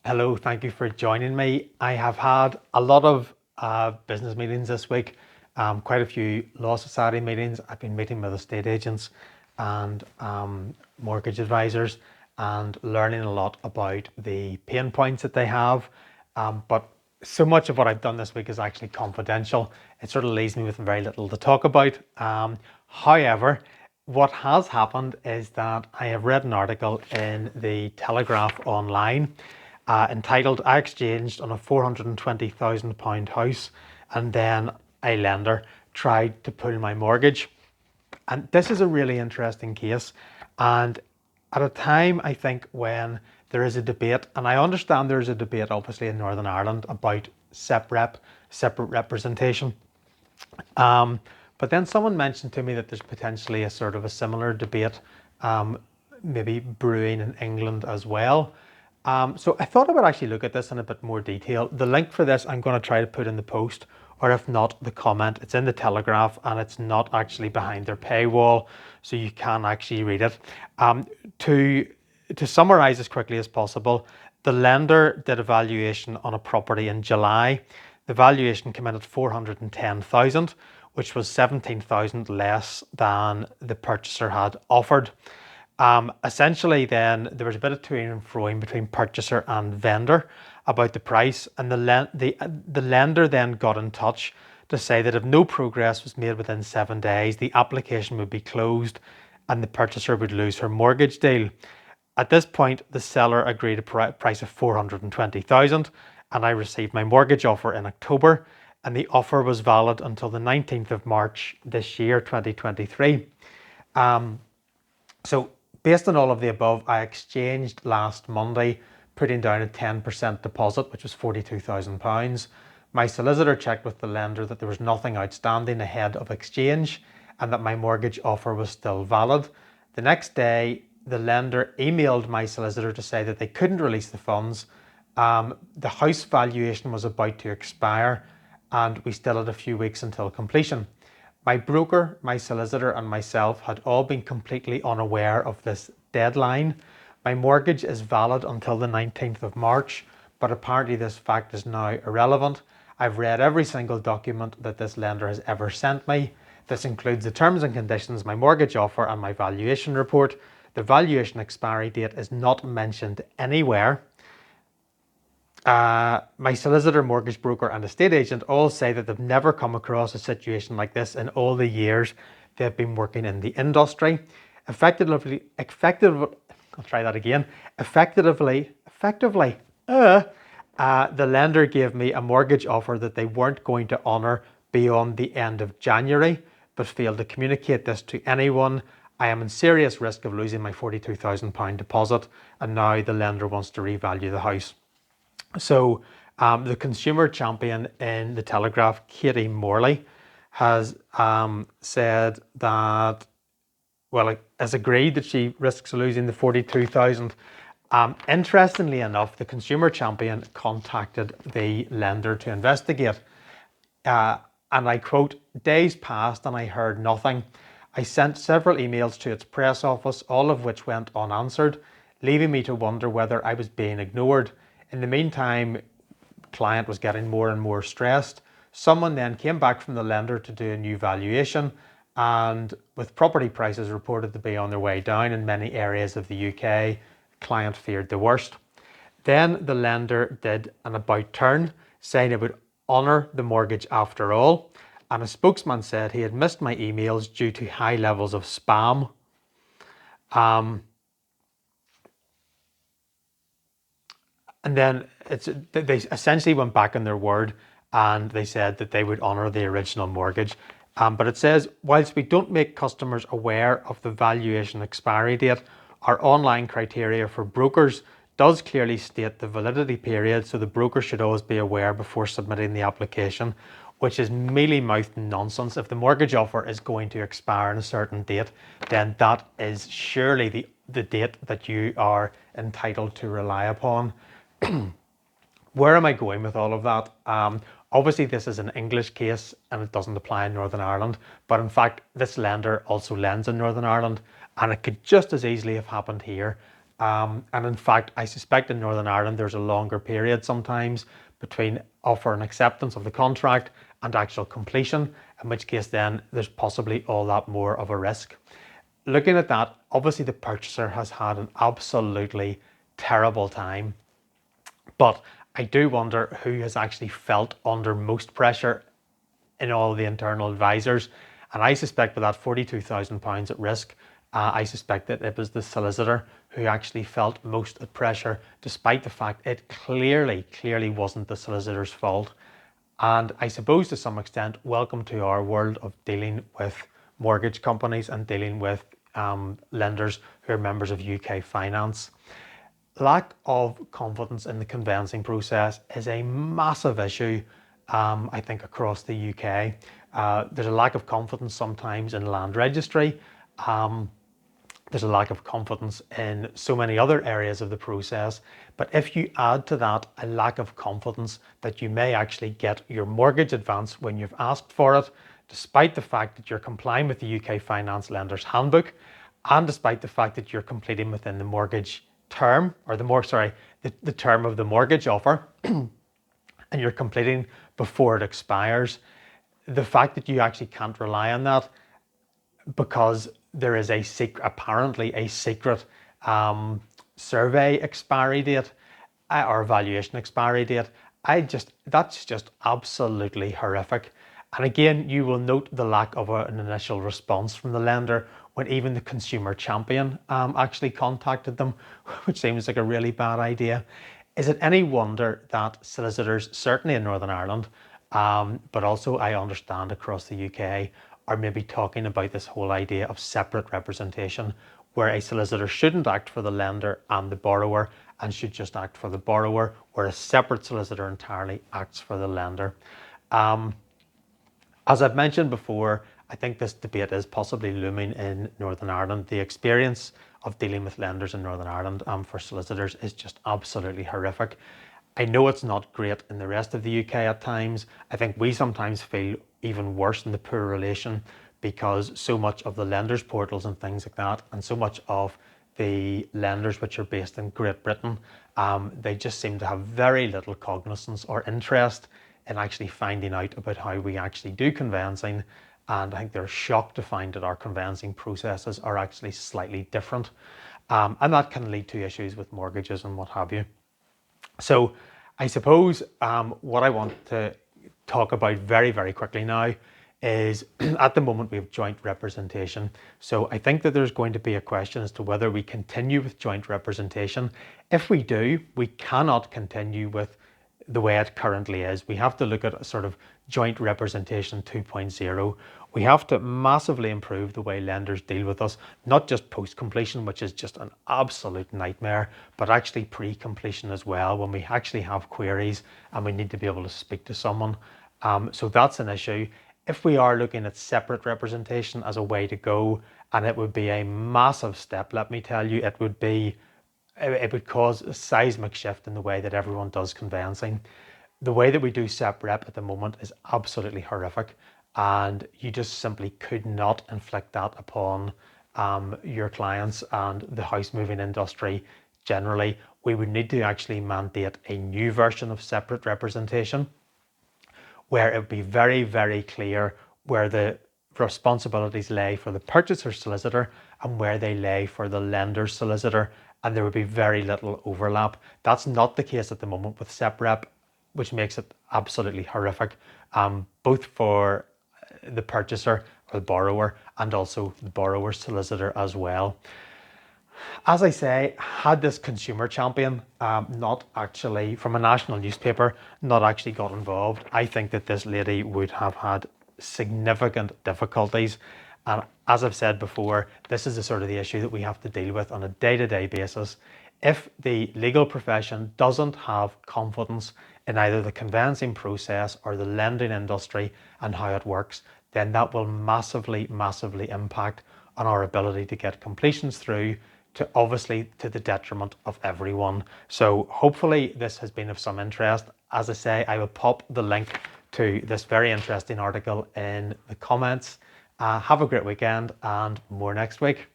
Hello, thank you for joining me. I have had a lot of business meetings this week, quite a few law society meetings. I've been meeting with estate agents and mortgage advisors and learning a lot about the pain points that they have. But so much of what I've done this week is actually confidential. It sort of leaves me with very little to talk about. However, what has happened is that I have read an article in the Telegraph online entitled "I exchanged on a £420,000 house and then a lender tried to pull my mortgage." And this is a really interesting case. And at a time, I think, when there is a debate, and I understand there is a debate obviously in Northern Ireland about separate representation. But then someone mentioned to me that there's potentially a sort of a similar debate, maybe brewing in England as well. So I thought I would actually look at this in a bit more detail. The link for this I'm going to try to put in the post, or if not, the comment. It's in the Telegraph and it's not actually behind their paywall, so you can actually read it. To summarize as quickly as possible, the lender did a valuation on a property in July. The valuation came in at 410,000, which was 17,000 less than the purchaser had offered. Essentially, then there was a bit of toing and froing between purchaser and vendor about the price, and the lender then got in touch to say that if no progress was made within 7 days, the application would be closed and the purchaser would lose her mortgage deal. At this point, the seller agreed a price of 420,000, and I received my mortgage offer in October, and the offer was valid until the 19th of March this year, 2023. So based on all of the above, I exchanged last Monday, putting down a 10% deposit, which was £42,000. My solicitor checked with the lender that there was nothing outstanding ahead of exchange and that my mortgage offer was still valid. The next day, the lender emailed my solicitor to say that they couldn't release the funds. The house valuation was about to expire and we still had a few weeks until completion. My broker, my solicitor and myself had all been completely unaware of this deadline. My mortgage is valid until the 19th of March, but apparently this fact is now irrelevant. I've read every single document that this lender has ever sent me. This includes the terms and conditions, my mortgage offer and my valuation report. The valuation expiry date is not mentioned anywhere. My solicitor, mortgage broker and estate agent all say that they've never come across a situation like this in all the years they've been working in the industry. Effectively, the lender gave me a mortgage offer that they weren't going to honour beyond the end of January, but failed to communicate this to anyone. I am in serious risk of losing my £42,000 deposit, and now the lender wants to revalue the house. So the consumer champion in the Telegraph, Katie Morley, has said that, well, has agreed that she risks losing the 42,000. Interestingly enough, the consumer champion contacted the lender to investigate. And I quote, "Days passed and I heard nothing. I sent several emails to its press office, all of which went unanswered, leaving me to wonder whether I was being ignored. In the meantime, the client was getting more and more stressed. Someone then came back from the lender to do a new valuation, and with property prices reported to be on their way down in many areas of the UK, the client feared the worst. Then the lender did an about turn, saying it would honour the mortgage after all, and a spokesman said he had missed my emails due to high levels of spam. And then they essentially went back on their word and they said that they would honour the original mortgage. But it says, whilst we don't make customers aware of the valuation expiry date, our online criteria for brokers does clearly state the validity period, so the broker should always be aware before submitting the application, which is mealy-mouthed nonsense. If the mortgage offer is going to expire on a certain date, then that is surely the date that you are entitled to rely upon. Where am I going with all of that? Obviously, this is an English case and it doesn't apply in Northern Ireland. But in fact, this lender also lends in Northern Ireland, and it could just as easily have happened here. And in fact, I suspect in Northern Ireland, there's a longer period sometimes between offer and acceptance of the contract and actual completion, in which case then there's possibly all that more of a risk. Looking at that, obviously the purchaser has had an absolutely terrible time, but I do wonder who has actually felt under most pressure in all the internal advisors. And I suspect with that £42,000 at risk, I suspect that it was the solicitor who actually felt most at pressure, despite the fact it clearly wasn't the solicitor's fault. And I suppose to some extent, welcome to our world of dealing with mortgage companies and dealing with lenders who are members of UK finance. Lack of confidence in the conveyancing process is a massive issue, I think, across the UK. There's a lack of confidence sometimes in land registry. There's a lack of confidence in so many other areas of the process. But if you add to that a lack of confidence that you may actually get your mortgage advance when you've asked for it, despite the fact that you're complying with the UK Finance Lenders Handbook, and despite the fact that you're completing within the mortgage term, or the term of the mortgage offer, and you're completing before it expires, the fact that you actually can't rely on that because there is apparently a secret survey expiry date or valuation expiry date, that's just absolutely horrific. And again, you will note the lack of an initial response from the lender when even the consumer champion actually contacted them, which seems like a really bad idea. Is it any wonder that solicitors, certainly in Northern Ireland, but also I understand across the UK, are maybe talking about this whole idea of separate representation, where a solicitor shouldn't act for the lender and the borrower and should just act for the borrower, where a separate solicitor entirely acts for the lender. As I've mentioned before, I think this debate is possibly looming in Northern Ireland. The experience of dealing with lenders in Northern Ireland for solicitors is just absolutely horrific. I know it's not great in the rest of the UK at times. I think we sometimes feel even worse in the poor relation because so much of the lenders portals and things like that, and so much of the lenders which are based in Great Britain, they just seem to have very little cognizance or interest in actually finding out about how we actually do conveyancing. And I think they're shocked to find that our conveyancing processes are actually slightly different. And that can lead to issues with mortgages and what have you. So I suppose what I want to talk about very quickly now is at the moment we have joint representation. So I think that there's going to be a question as to whether we continue with joint representation. If we do, we cannot continue with the way it currently is. We have to look at a sort of joint representation 2.0. We have to massively improve the way lenders deal with us, not just post-completion, which is just an absolute nightmare, but actually pre-completion as well, when we actually have queries and we need to be able to speak to someone. So that's an issue. If we are looking at separate representation as a way to go, and it would be a massive step, let me tell you, it would cause a seismic shift in the way that everyone does conveyancing. The way that we do SEP rep at the moment is absolutely horrific, and you just simply could not inflict that upon your clients and the house moving industry generally. We would need to actually mandate a new version of separate representation, where it would be very clear where the responsibilities lay for the purchaser solicitor and where they lay for the lender solicitor, and there would be very little overlap. That's not the case at the moment with SEPREP, which makes it absolutely horrific, both for the purchaser or the borrower and also the borrower's solicitor as well. As I say, had this consumer champion not actually, from a national newspaper, not actually got involved, I think that this lady would have had significant difficulties. And as I've said before, this is the sort of the issue that we have to deal with on a day-to-day basis. If the legal profession doesn't have confidence in either the conveyancing process or the lending industry and how it works, then that will massively impact on our ability to get completions through, to obviously to the detriment of everyone. So hopefully this has been of some interest. As I say, I will pop the link to this very interesting article in the comments. Have a great weekend and more next week.